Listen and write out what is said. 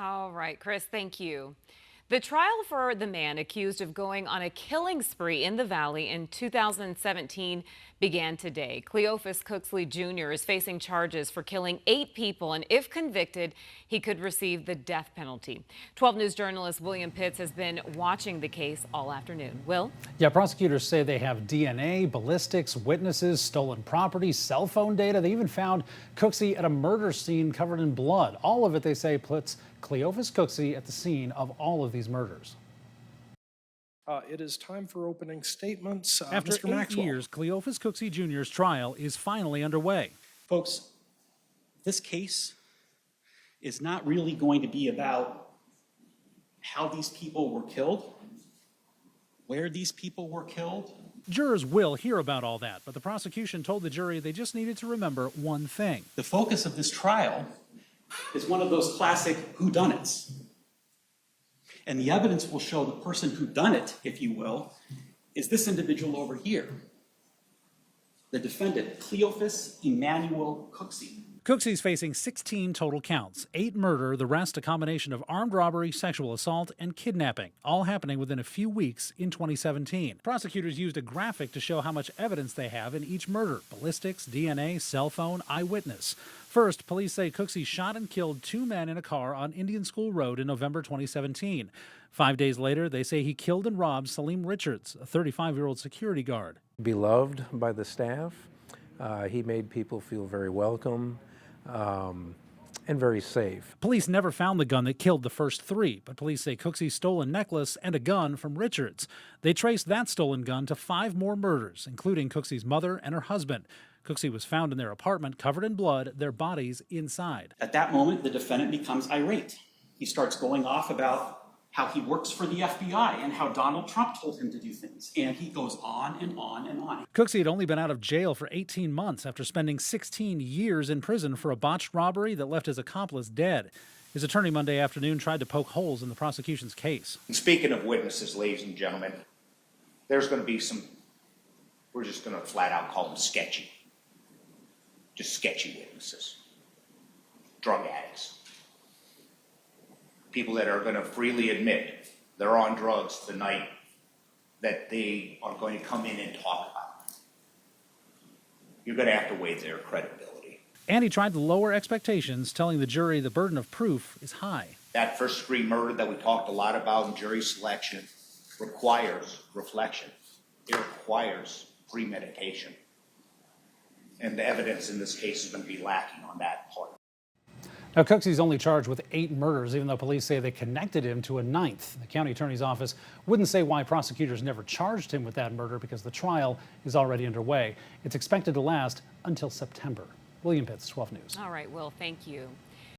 All right, Chris, thank you. The trial for the man accused of going on a killing spree in the valley in 2017 began today. Cleophus Cooksey Jr. is facing charges for killing 8 people, and if convicted, he could receive the death penalty. 12 News journalist William Pitts has been watching the case all afternoon. Will? Yeah, prosecutors say they have DNA, ballistics, witnesses, stolen property, cell phone data. They even found Cooksey at a murder scene covered in blood. All of it, they say, puts Cleophus Cooksey at the scene of all of these murders. It is time for opening statements. After Mr. 8 Maxwell. years, Cleophus Cooksey Jr.'s trial is finally underway. Folks, this case is not really going to be about how these people were killed, where these people were killed. Jurors will hear about all that, but the prosecution told the jury they just needed to remember one thing. The focus of this trial is one of those classic whodunits. And the evidence will show the person who done it, if you will, is this individual over here, the defendant, Cleophus Emmanuel Cooksey. Cooksey's facing 16 total counts, 8 murder, the rest a combination of armed robbery, sexual assault, and kidnapping, all happening within a few weeks in 2017. Prosecutors used a graphic to show how much evidence they have in each murder: ballistics, DNA, cell phone, eyewitness. First, police say Cooksey shot and killed 2 men in a car on Indian School Road in November 2017. 5 days later, they say he killed and robbed Salim Richards, a 35-year-old security guard. Beloved by the staff. He made people feel very welcome and very safe. Police never found the gun that killed the first 3, but police say Cooksey stole a necklace and a gun from Richards. They traced that stolen gun to 5 more murders, including Cooksey's mother and her husband. Cooksey was found in their apartment covered in blood, their bodies inside. At that moment, the defendant becomes irate. He starts going off about how he works for the FBI and how Donald Trump told him to do things. And he goes on and on and on. Cooksey had only been out of jail for 18 months after spending 16 years in prison for a botched robbery that left his accomplice dead. His attorney Monday afternoon tried to poke holes in the prosecution's case. And speaking of witnesses, ladies and gentlemen, there's going to be some, we're just going to flat out call them sketchy. Just sketchy witnesses. Drug addicts. People that are going to freely admit they're on drugs the night that they are going to come in and talk about them. You're going to have to weigh their credibility. And he tried to lower expectations, telling the jury the burden of proof is high. That first-degree murder that we talked a lot about in jury selection requires reflection. It requires premeditation. And the evidence in this case is going to be lacking on that part. Now, Cooksey's only charged with 8 murders, even though police say they connected him to a 9th. The county attorney's office wouldn't say why prosecutors never charged him with that murder because the trial is already underway. It's expected to last until September. William Pitts, 12 News. All right, Will, thank you.